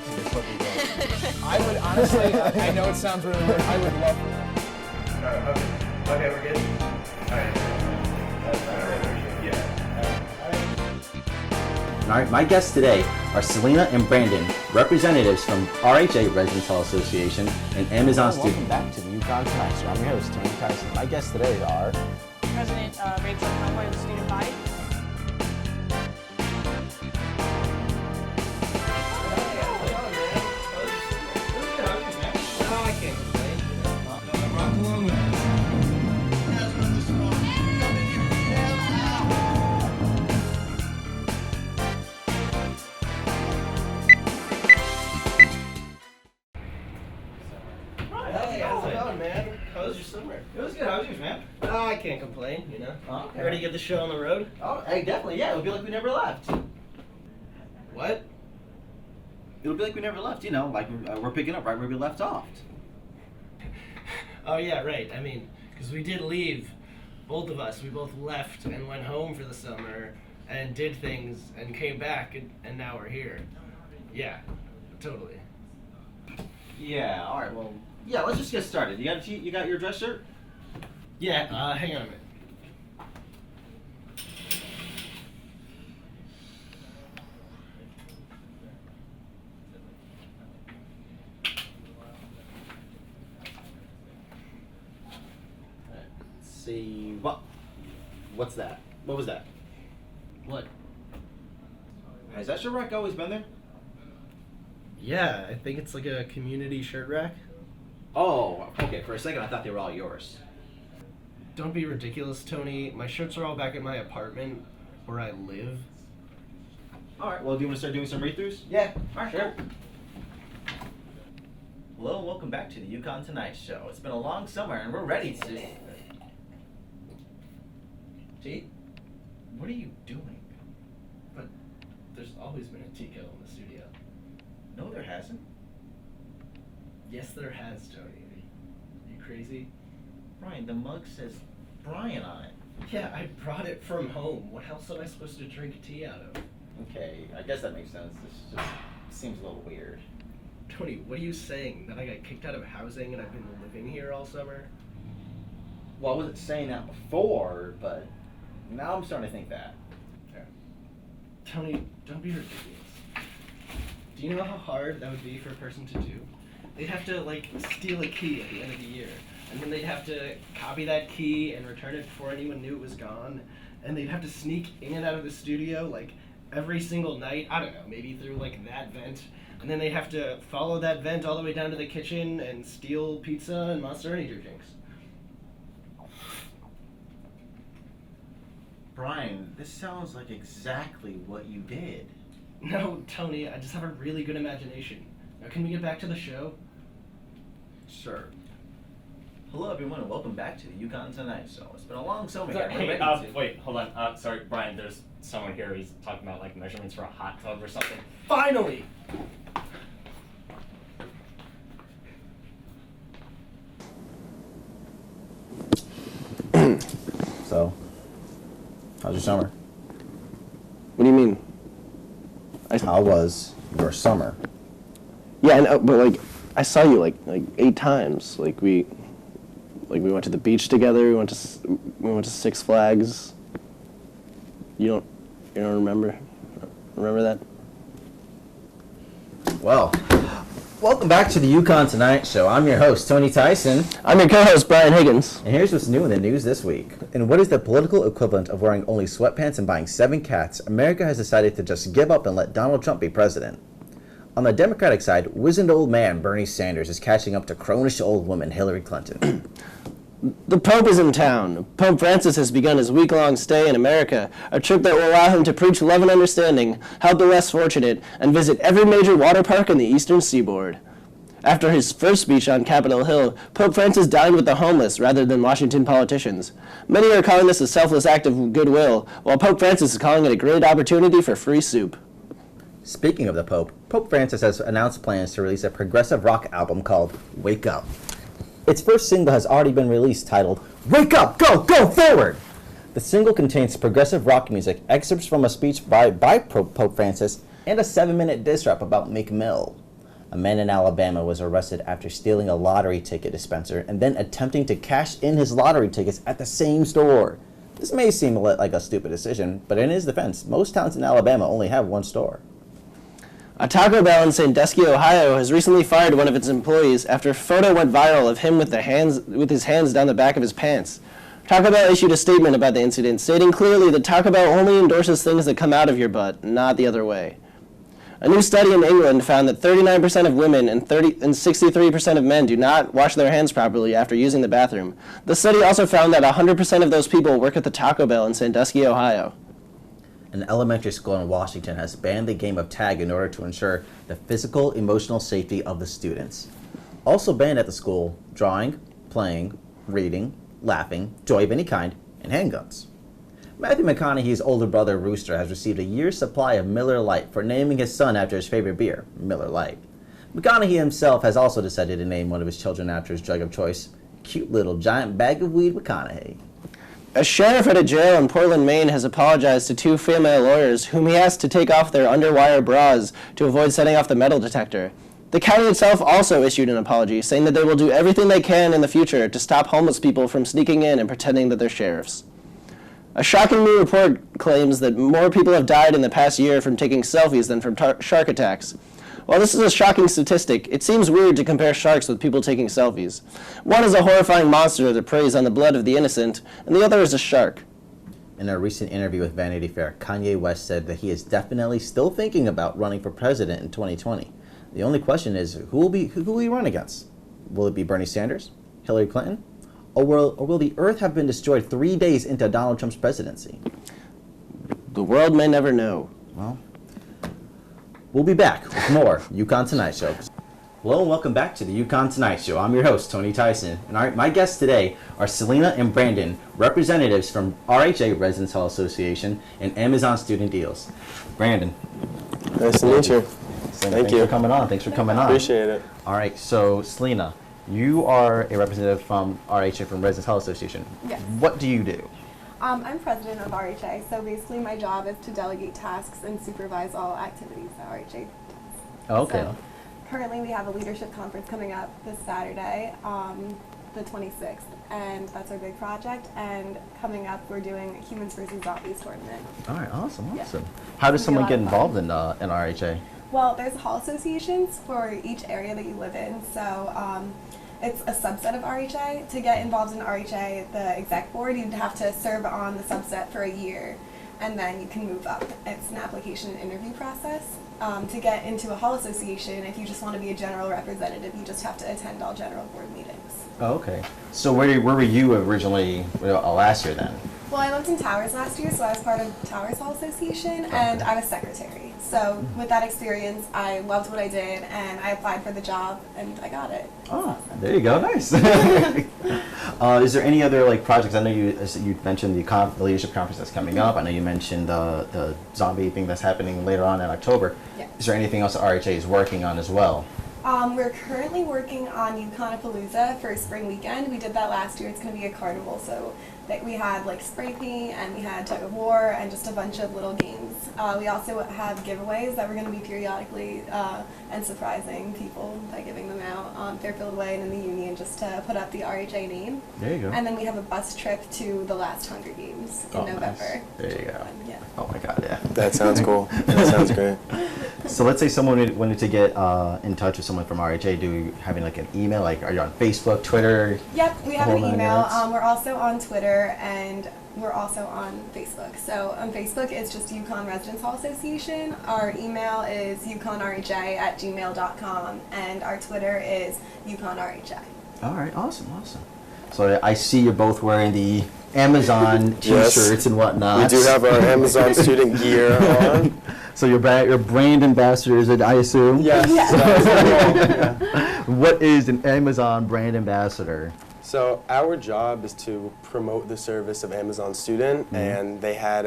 to just let me go. I would honestly, I know it sounds really weird, I would love for that. Okay, we're good? Alright. All right, my guests today are Selena and Brandon, representatives from RHA Residential Association and Amazon students. Welcome back to the UConn Tonight Show. I'm your host, Tony Tyson. My guests today are President Rachel Conway of the student body. It was good. How was yours, man? I can't complain, you know. Oh, okay. Ready to get the show on the road? Oh, hey, definitely, yeah. It'll be like we never left. What? It'll be like we never left, you know, like we're picking up right where we left off. Oh, yeah, right. I mean, because we did leave, both of us. We both left and went home for the summer and did things and came back, and now we're here. Yeah, totally. Yeah, all right, well, yeah, let's just get started. You got your dress shirt? Yeah, hang on a minute. Let's see, what's that? What was that? What? Has that shirt rack always been there? Yeah, I think it's like a community shirt rack. Oh, okay, for a second I thought they were all yours. Don't be ridiculous, Tony. My shirts are all back at my apartment where I live. All right, well, do you want to start doing some read-throughs? Yeah, all right, sure. Hello and welcome back to the UConn Tonight Show. It's been a long summer and we're ready to... T, what are you doing? But there's always been a Tico in the studio. No, there hasn't. Yes, there has, Tony. Are you crazy? Brian, the mug says Brian on it. Yeah, I brought it from home. What else am I supposed to drink tea out of? Okay, I guess that makes sense. This just seems a little weird. Tony, what are you saying? That I got kicked out of housing and I've been living here all summer? Well, I wasn't saying that before, but now I'm starting to think that. Yeah. Tony, don't be ridiculous. Do you know how hard that would be for a person to do? They'd have to, like, steal a key at the end of the year. And then they'd have to copy that key and return it before anyone knew it was gone. And they'd have to sneak in and out of the studio, like, every single night. I don't know, maybe through, like, that vent. And then they'd have to follow that vent all the way down to the kitchen and steal pizza and Monster Energy drinks. Brian, this sounds like exactly what you did. No, Tony, I just have a really good imagination. Now, can we get back to the show? Sure. Hello, everyone, and welcome back to the UConn Tonight Show. It's been a long summer. Hey, wait, hold on. Sorry, Brian, there's someone here who's talking about, like, measurements for a hot tub or something. Finally! So, how's your summer? What do you mean? How was your summer? Yeah, I know, but like, I saw you like 8 times. Like we went to the beach together. We went to Six Flags. You don't remember that? Well, welcome back to the UConn Tonight Show. I'm your host, Tony Tyson. I'm your co-host, Brian Higgins. And here's what's new in the news this week. In what is the political equivalent of wearing only sweatpants and buying 7 cats, America has decided to just give up and let Donald Trump be president. On the Democratic side, wizened old man Bernie Sanders is catching up to cronish old woman Hillary Clinton. The Pope is in town. Pope Francis has begun his week-long stay in America, a trip that will allow him to preach love and understanding, help the less fortunate, and visit every major water park in the eastern seaboard. After his first speech on Capitol Hill, Pope Francis dined with the homeless rather than Washington politicians. Many are calling this a selfless act of goodwill, while Pope Francis is calling it a great opportunity for free soup. Speaking of the Pope, Pope Francis has announced plans to release a progressive rock album called Wake Up. Its first single has already been released, titled Wake Up, Go Forward! The single contains progressive rock music, excerpts from a speech by Pope Francis, and a 7-minute diss rap about Meek Mill. A man in Alabama was arrested after stealing a lottery ticket dispenser and then attempting to cash in his lottery tickets at the same store. This may seem like a stupid decision, but in his defense, most towns in Alabama only have one store. A Taco Bell in Sandusky, Ohio has recently fired one of its employees after a photo went viral of him with his hands down the back of his pants. Taco Bell issued a statement about the incident, stating clearly that Taco Bell only endorses things that come out of your butt, not the other way. A new study in England found that 39% of women and 63% of men do not wash their hands properly after using the bathroom. The study also found that 100% of those people work at the Taco Bell in Sandusky, Ohio. An elementary school in Washington has banned the game of tag in order to ensure the physical, emotional safety of the students. Also banned at the school, drawing, playing, reading, laughing, joy of any kind, and handguns. Matthew McConaughey's older brother Rooster has received a year's supply of Miller Lite for naming his son after his favorite beer, Miller Lite. McConaughey himself has also decided to name one of his children after his drug of choice, cute little giant bag of weed McConaughey. A sheriff at a jail in Portland, Maine has apologized to two female lawyers whom he asked to take off their underwire bras to avoid setting off the metal detector. The county itself also issued an apology, saying that they will do everything they can in the future to stop homeless people from sneaking in and pretending that they're sheriffs. A shocking new report claims that more people have died in the past year from taking selfies than from shark attacks. While this is a shocking statistic, it seems weird to compare sharks with people taking selfies. One is a horrifying monster that preys on the blood of the innocent, and the other is a shark. In a recent interview with Vanity Fair, Kanye West said that he is definitely still thinking about running for president in 2020. The only question is, who will he run against? Will it be Bernie Sanders, Hillary Clinton, or will the earth have been destroyed 3 days into Donald Trump's presidency? The world may never know. Well, we'll be back with more UConn Tonight Show. Hello and welcome back to the UConn Tonight Show. I'm your host, Tony Tyson, and my guests today are Selena and Brandon, representatives from RHA Residence Hall Association and Amazon Student Deals. Brandon. Nice to meet you. Thanks for coming on. Thanks for coming on. Appreciate it. All right, so Selena, you are a representative from RHA, from Residence Hall Association. Yes. What do you do? I'm president of RHA, so basically my job is to delegate tasks and supervise all activities that RHA does. Okay. So currently we have a leadership conference coming up this Saturday, the 26th, and that's our big project. And coming up, we're doing a Humans vs. Zombies tournament. All right, awesome. Yeah. How does It'll be a someone lot get of involved in RHA? Well, there's hall associations for each area that you live in, so it's a subset of RHA. To get involved in RHA, the exec board, you'd have to serve on the subset for a year, and then you can move up. It's an application and interview process. To get into a hall association, if you just want to be a general representative, you just have to attend all general board meetings. Oh, okay. So where were you originally last year then? Well, I lived in Towers last year, so I was part of Towers Hall Association, and I was secretary. So with that experience, I loved what I did, and I applied for the job, and I got it. Oh, there you go. Nice. Is there any other projects? I know you mentioned the leadership conference that's coming up. I know you mentioned the zombie thing that's happening later on in October. Yeah. Is there anything else that RHA is working on as well? We're currently working on UConn for spring weekend. We did that last year. It's going to be a carnival, so that we had spray paint, and we had tug of war, and just a bunch of little games. We also have giveaways that we're going to be periodically and surprising people by giving them out on Fairfield Way and in the Union, just to put up the RHA name. There you go. And then we have a bus trip to the last Hunger Games in November. Nice. There you go. Yeah. Oh my God, yeah. That sounds cool. That sounds great. So let's say someone wanted to get in touch with someone from RHA. Do you have an email? Are you on Facebook, Twitter? Yep, we have an Whole nine email. yards? We're also on Twitter, and we're also on Facebook. So on Facebook, it's just UConn Residence Hall Association. Our email is uconnrha@gmail.com, and our Twitter is UConnRHA. All right, awesome. So I see you're both wearing the Amazon Yes. T-shirts and whatnot. We do have our Amazon student gear on. So you're brand ambassadors, I assume? Yes. What is an Amazon brand ambassador? So our job is to promote the service of Amazon Student, and they had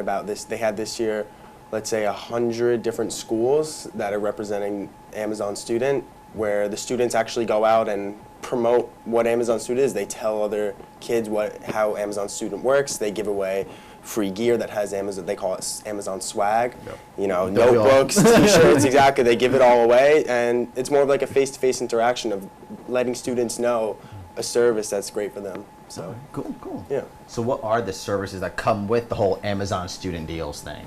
this year, let's say 100 different schools that are representing Amazon Student, where the students actually go out and promote what Amazon Student is. They tell other kids how Amazon Student works. They give away free gear that has Amazon, they call it Amazon swag, you know, notebooks, t-shirts, exactly. They give it all away, and it's more of like a face-to-face interaction of letting students know a service that's great for them. So Cool. yeah. So what are the services that come with the whole Amazon student deals thing?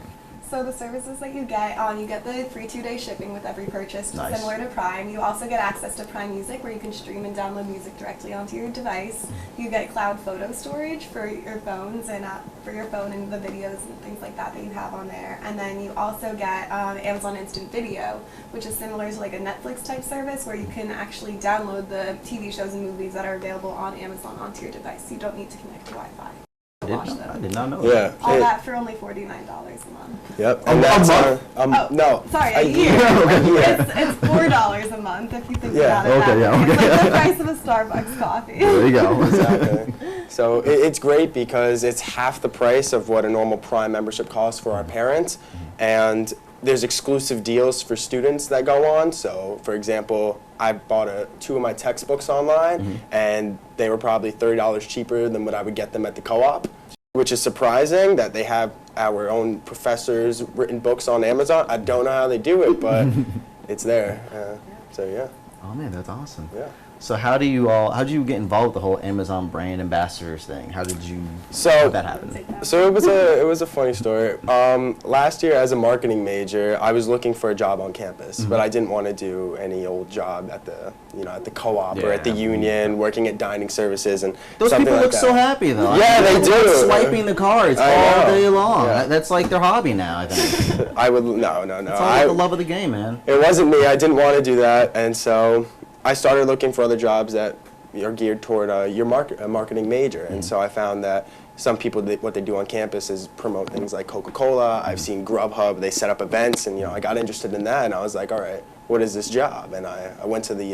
So the services that you get the free 2-day shipping with every purchase, Nice. similar to Prime. You also get access to Prime Music, where you can stream and download music directly onto your device. You get cloud photo storage for your phones and for your phone and the videos and things like that you have on there. And then you also get Amazon Instant Video, which is similar to like a Netflix type service, where you can actually download the TV shows and movies that are available on Amazon onto your device. So you don't need to connect to Wi-Fi. I did not know Yeah. that. All that for only $49 a month. Yep. And that's no. Sorry, a a year. It's $4 a month if you think about it. Okay, that way. okay. It's like the price of a Starbucks coffee. There you go. Exactly. So it's great because it's half the price of what a normal Prime membership costs for our parents, and there's exclusive deals for students that go on. So, for example, I bought 2 of my textbooks online, and they were probably $30 cheaper than what I would get them at the co-op, which is surprising that they have our own professors' written books on Amazon. I don't know how they do it, but it's there. So yeah. Oh man, that's awesome. Yeah. So how did you get involved with the whole Amazon brand ambassadors thing? How did that happen? So it was a funny story. Last year, as a marketing major, I was looking for a job on campus, but I didn't want to do any old job at the co-op or at the union, working at dining services and Those something people like look that. so happy though. Yeah, they do. Swiping the cards I all know. day long. Yeah. That's like their hobby now, I think. I would no. It's all about the love of the game, man. It wasn't me. I didn't want to do that, and so I started looking for other jobs that are geared toward a marketing major. And so I found that some people, what they do on campus is promote things like Coca-Cola. I've seen Grubhub. They set up events, and I got interested in that, and I was like, all right, what is this job? And I went to the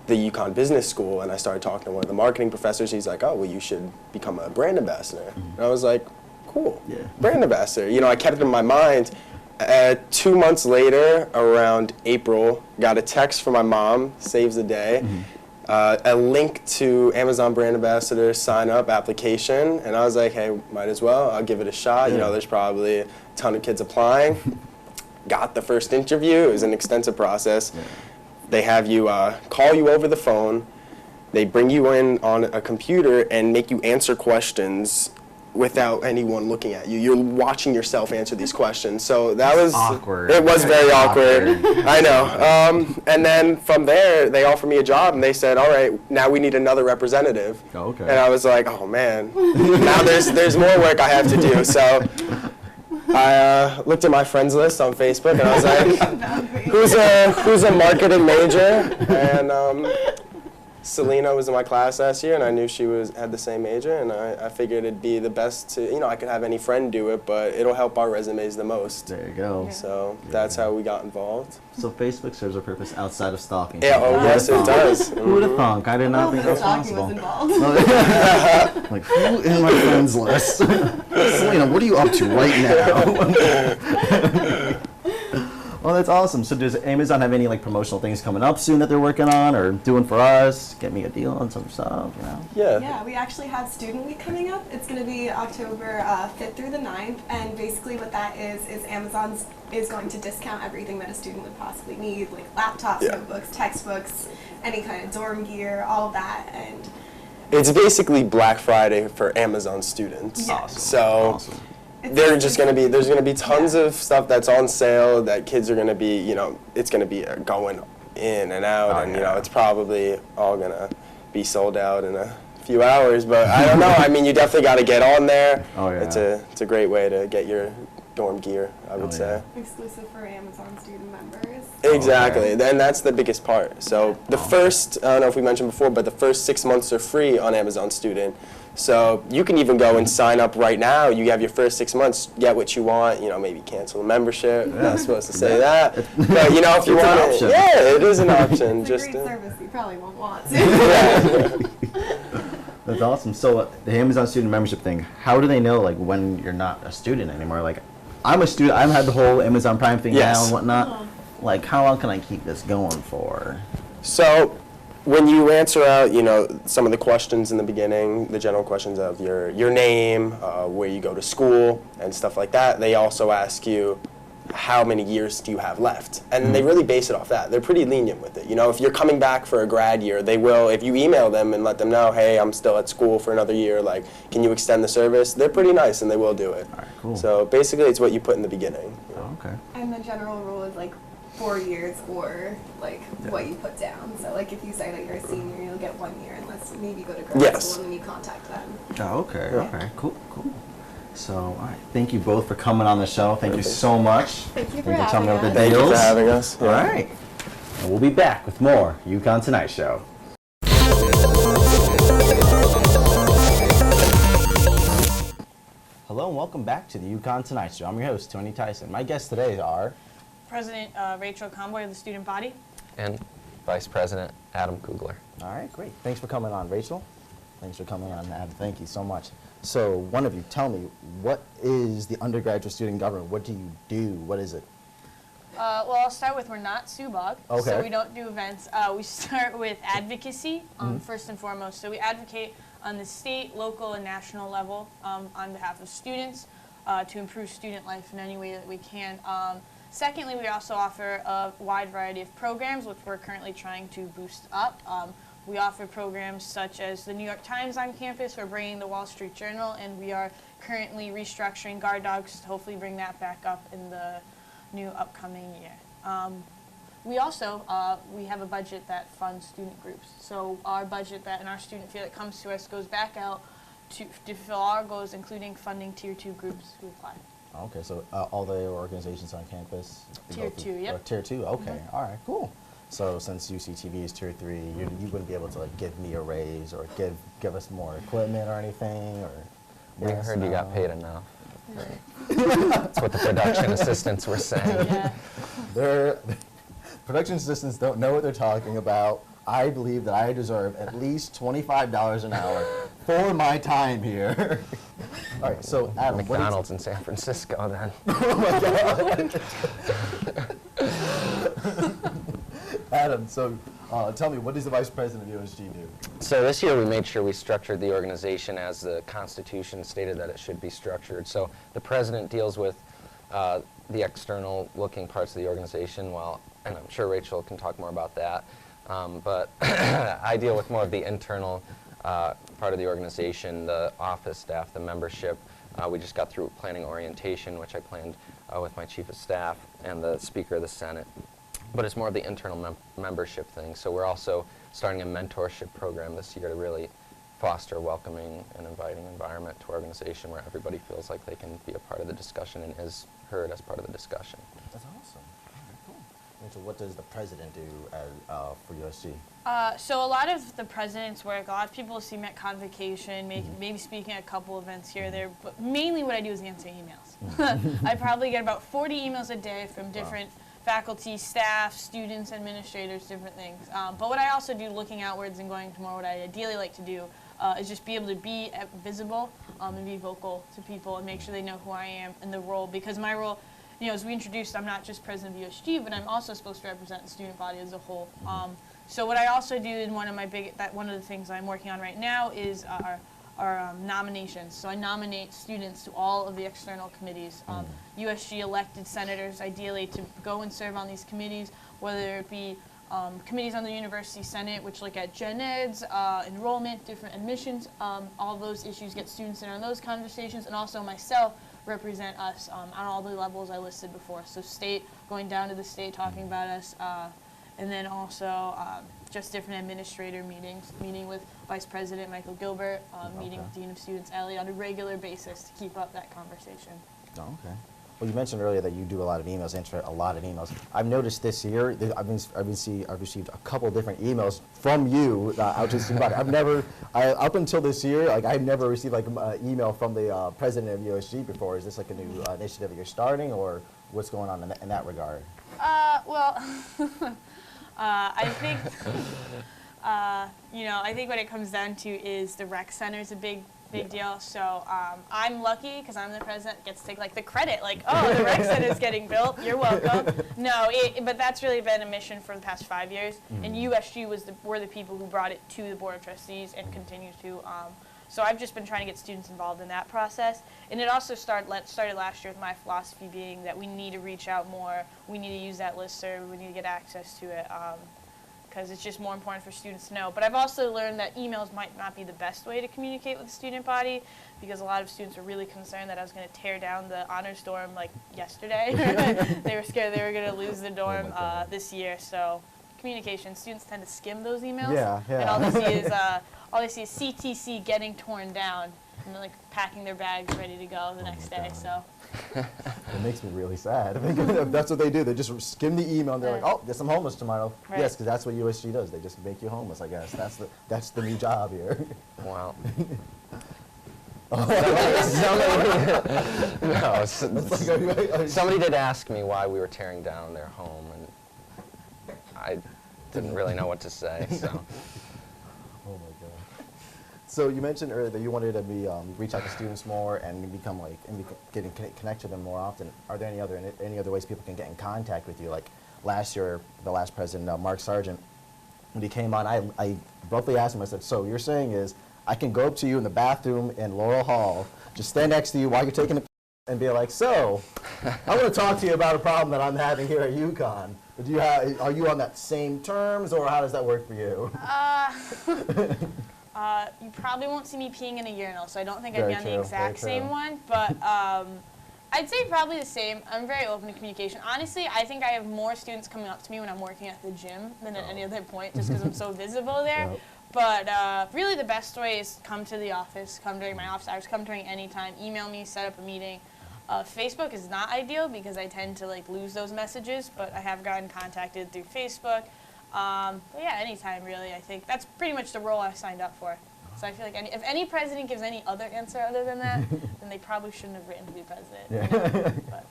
UConn Business School, and I started talking to one of the marketing professors. He's like, oh, well, you should become a brand ambassador. And I was like, cool, brand ambassador. I kept it in my mind. 2 months later, around April, got a text from my mom, saves the day, a link to Amazon Brand Ambassador sign-up application, and I was like, hey, might as well, I'll give it a shot. There's probably a ton of kids applying. Got the first interview. It was an extensive process. They have you call you over the phone. They bring you in on a computer and make you answer questions without anyone looking at you. You're watching yourself answer these questions. So that was awkward. It was very awkward. I know. And then from there, they offered me a job, and they said, all right, now we need another representative. Oh, okay. And I was like, oh man, now there's more work I have to do. So I looked at my friends list on Facebook, and I was like, who's a marketing major? And Selena was in my class last year, and I knew she had the same major, and I figured it'd be the best to, I could have any friend do it, but it'll help our resumes the most. There you go. So that's how we got involved. So Facebook serves a purpose outside of stalking. Yeah, yes, it does. Who would have thunk? I did not think that was Stalking possible. was involved. Like, who is my friends list? Selena, what are you up to right now? Well, that's awesome. So does Amazon have any promotional things coming up soon that they're working on or doing for us? Get me a deal on some stuff, Yeah, we actually have Student Week coming up. It's going to be October 5th through the 9th, and basically what that is Amazon is going to discount everything that a student would possibly need, like laptops, notebooks, textbooks, any kind of dorm gear, all of that. And it's basically Black Friday for Amazon students. Yeah. Awesome. So. Awesome. There's going to be tons of stuff that's on sale that kids are going to be, it's going to be going in and out, it's probably all going to be sold out in a few hours, but I don't know. I mean, you definitely got to get on there. Oh, yeah. It's a great way to get your dorm gear, I would say. exclusive for Amazon student members. Exactly, and that's the biggest part. So the first, I don't know if we mentioned before, but the first 6 months are free on Amazon Student. So you can even go and sign up right now. You have your first 6 months, get what you want, maybe cancel the membership. I'm not supposed to say that. But, if you want it, it is an option. It's just a great service you probably won't want to. That's awesome. So the Amazon student membership thing, how do they know when you're not a student anymore? I'm a student. I've had the whole Amazon Prime thing now and whatnot. How long can I keep this going for? So when you answer out, some of the questions in the beginning, the general questions of your name, where you go to school, and stuff like that, they also ask you, how many years do you have left? And they really base it off that. They're pretty lenient with it. If you're coming back for a grad year, they will, if you email them and let them know, hey, I'm still at school for another year, like, can you extend the service? They're pretty nice and they will do it. All right, cool. So basically it's what you put in the beginning. Oh, okay. And the general rule is like 4 years or like what you put down. So like if you say that you're a senior, you'll get 1 year unless maybe you go to grad Yes. school and then you contact them. Oh, okay. Okay. Cool. So, all right. Thank you both for coming on the show. Thank you so much. Thank you for telling me having about the us. Thank you deals. for having us. All right. And we'll be back with more UConn Tonight Show. Hello and welcome back to the UConn Tonight Show. I'm your host, Tony Tyson. My guests today are President Rachel Conboy of the student body. And Vice President Adam Kugler. All right, great. Thanks for coming on, Rachel. Thanks for coming on, Adam. Thank you so much. So, one of you, tell me, what is the undergraduate student government? What do you do? What is it? Well, I'll start with we're not SUBOG, Okay. so we don't do events. We start with advocacy, first and foremost. So we advocate on the state, local, and national level on behalf of students to improve student life in any way that we can. Secondly, we also offer a wide variety of programs, which we're currently trying to boost up. We offer programs such as the New York Times on campus. We're bringing the Wall Street Journal, and we are currently restructuring Guard Dogs to hopefully bring that back up in the new upcoming year. We also, we have a budget that funds student groups. So our budget that and our student fee that comes to us goes back out to fulfill our goals, including funding Tier 2 groups who apply. Okay, so all the organizations on campus? Tier 2, yep. Tier 2, okay. All right, cool. So since UCTV is Tier 3, you wouldn't be able to like give me a raise or give us more equipment or anything? Or We heard you got paid enough. That's what the production assistants were saying. Yeah. Production assistants don't know what they're talking about. I believe that I deserve at least $25 an hour for my time here. All right, so Adam, McDonald's in San Francisco then. Adam, so tell me, what does the Vice President of USG do? So this year we made sure we structured the organization as the Constitution stated that it should be structured. So the President deals with the external looking parts of the organization, and I'm sure Rachel can talk more about that, but I deal with more of the internal part of the organization, the office staff, the membership. We just got through planning orientation, which I planned with my Chief of Staff and the Speaker of the Senate. But it's more of the internal membership thing. So we're also starting a mentorship program this year to really foster a welcoming and inviting environment to our organization where everybody feels like they can be a part of the discussion and is heard as part of the discussion. That's awesome. All right, cool. Rachel, what does the President do for USG? So a lot of the president's work, a lot of people see me at convocation, maybe speaking at a couple events here or there, but mainly what I do is answer emails. I probably get about 40 emails a day from different faculty, staff, students, administrators, different things. But what I also do, looking outwards and going to more what I ideally like to do, is just be able to be visible and be vocal to people and make sure they know who I am and the role. Because my role, as we introduced, I'm not just president of USG, but I'm also supposed to represent the student body as a whole. So what I also do, and one of the things I'm working on right now is our nominations. So I nominate students to all of the external committees. USG elected senators, ideally, to go and serve on these committees, whether it be committees on the University Senate, which look at gen eds, enrollment, different admissions. All those issues get students in on those conversations, and also myself represent us on all the levels I listed before. So state, going down to the state, talking about us, and then also just different administrator meetings, meeting with Vice President Michael Gilbert, meeting with Dean of Students Ellie on a regular basis to keep up that conversation. Oh, okay. Well, you mentioned earlier that you do a lot of emails, answer a lot of emails. I've noticed this year, I've received a couple of different emails from you out to the student body. Up until this year, I've never received an email from the president of USG before. Is this like a new initiative that you're starting, or what's going on in that regard? Well, I think, I think what it comes down to is the rec center is a big big deal. So I'm lucky because I'm the president that gets to take like the credit. Like, oh, the rec center is getting built. You're welcome. No, but that's really been a mission for the past 5 years. And USG were the people who brought it to the Board of Trustees and continue to. So I've just been trying to get students involved in that process. And it also started last year with my philosophy being that we need to reach out more. We need to use that listserv. We need to get access to it. Because it's just more important for students to know. But I've also learned that emails might not be the best way to communicate with the student body, because a lot of students were really concerned that I was going to tear down the honors dorm like yesterday. They were scared they were going to lose the dorm this year. So communication, students tend to skim those emails. Yeah. And all they see is CTC getting torn down, and they're like packing their bags ready to go the next day. So. It makes me really sad. I think that's what they do. They just skim the email and they're like, oh, guess I'm homeless tomorrow. Right. Yes, because that's what USG does. They just make you homeless, I guess. That's the new job here. Wow. Somebody did ask me why we were tearing down their home, and I didn't really know what to say. So. Oh my God. So you mentioned earlier that you wanted to reach out to students more and become connect to them more often. Are there any other ways people can get in contact with you? Like last year, the last president, Mark Sargent, when he came on, I roughly asked him, I said, so you're saying is I can go up to you in the bathroom in Laurel Hall, just stand next to you while you're taking a and be like, so I want to talk to you about a problem that I'm having here at UConn. Are you on that same terms, or how does that work for you? You probably won't see me peeing in a urinal, so I don't think I'd Very be on true, the exact very same true. one. But I'd say probably the same. I'm very open to communication. Honestly, I think I have more students coming up to me when I'm working at the gym than at any other point, just because I'm so visible there. Yep. But really the best way is come to the office, come during my office hours, come during any time, email me, set up a meeting. Facebook is not ideal because I tend to lose those messages, but I have gotten contacted through Facebook. But yeah, anytime really. I think that's pretty much the role I signed up for. So I feel like if any president gives any other answer other than that, then they probably shouldn't have written to be president. Yeah. You know? But.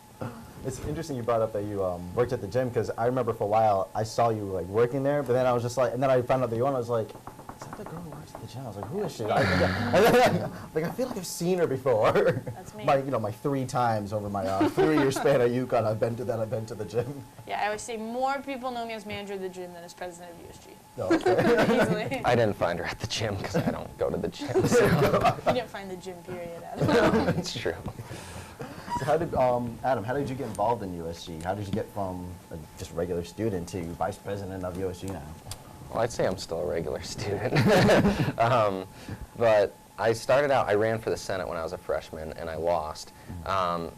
It's interesting you brought up that you worked at the gym, because I remember for a while I saw you working there, but then I was just and then I found out that you were on. I was like, is that the girl who works at the gym? I was like, who is she? I feel like I've seen her before. That's me. My 3 times over my 3-year span at UConn, I've been to the gym. Yeah, I always say more people know me as manager of the gym than as president of USG. No, okay. Easily. I didn't find her at the gym because I don't go to the gym. So. You didn't find the gym period. I don't know. It's true. So how did Adam? How did you get involved in USG? How did you get from a just regular student to vice president of USG now? Well, I'd say I'm still a regular student. But I started out, I ran for the Senate when I was a freshman, and I lost.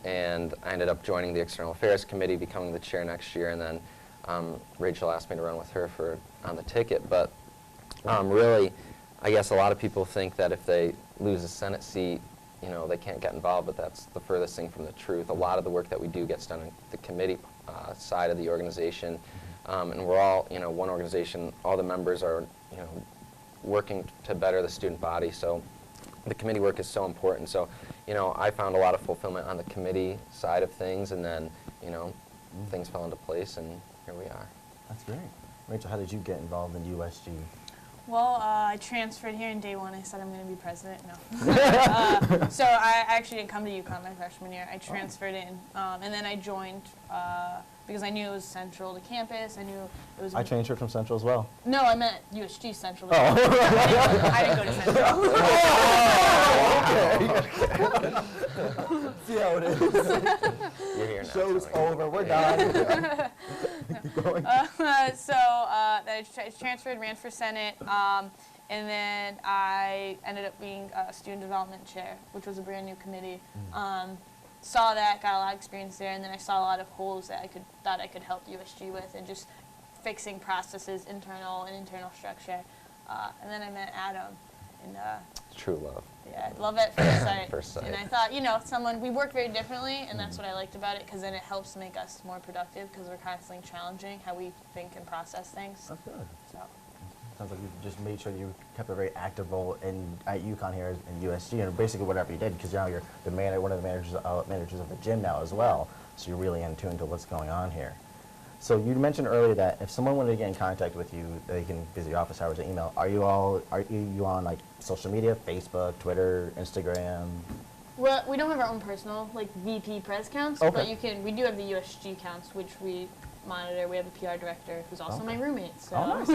And I ended up joining the External Affairs Committee, becoming the chair next year, and then Rachel asked me to run with her on the ticket. But really, I guess a lot of people think that if they lose a Senate seat, they can't get involved, but that's the furthest thing from the truth. A lot of the work that we do gets done in the committee side of the organization. And we're all, one organization, all the members are, working to better the student body. So the committee work is so important. So, I found a lot of fulfillment on the committee side of things, and then, things fell into place, and here we are. That's great. Rachel, how did you get involved in USG? Well, I transferred here in day one. I said I'm going to be president. No. So I actually didn't come to UConn my freshman year. I transferred in, and then I joined because I knew it was central to campus. I knew it was. I transferred from Central as well. No, I meant USG Central. Oh. I didn't go to Central. Oh, okay. See how it is. You're here now. Show's Tony. over. We're done. Keep going. I transferred, ran for Senate, and then I ended up being student development chair, which was a brand new committee. Saw that, got a lot of experience there, and then I saw a lot of holes that I could help USG with, and just fixing processes, internal structure. And then I met Adam, and True love. yeah, love at first sight. First sight. And I thought, we work very differently, and that's what I liked about it, because then it helps make us more productive, because we're constantly challenging how we think and process things. That's good. So. Sounds like you just made sure you kept a very active role at UConn here in USG, and basically whatever you did, because now you're one of the managers of the gym now as well. So you're really in tune to what's going on here. So you mentioned earlier that if someone wanted to get in contact with you, they can visit your office hours or email. Are you on like social media, Facebook, Twitter, Instagram? Well, we don't have our own personal like VP press accounts, Okay. but we do have the USG accounts, which we monitor. We have a PR director who's also my roommate. So Oh, nice.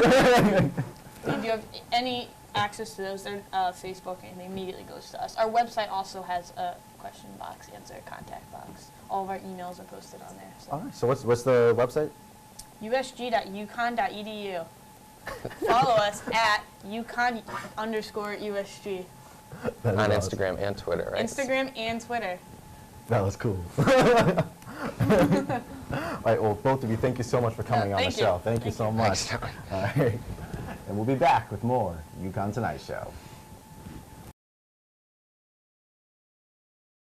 if you have any access to those, they're Facebook, and it immediately goes to us. Our website also has a question box, answer, contact box. All of our emails are posted on there. So. All right. So what's the website? USG.UConn.edu. Follow us at UConn_USG. That is On awesome. Instagram and Twitter, right? Instagram and Twitter. That was cool. All right, well, both of you, thank you so much for coming on the thank you. show. Thank you so much. Thanks, Tony. All right. And we'll be back with more UConn Tonight Show.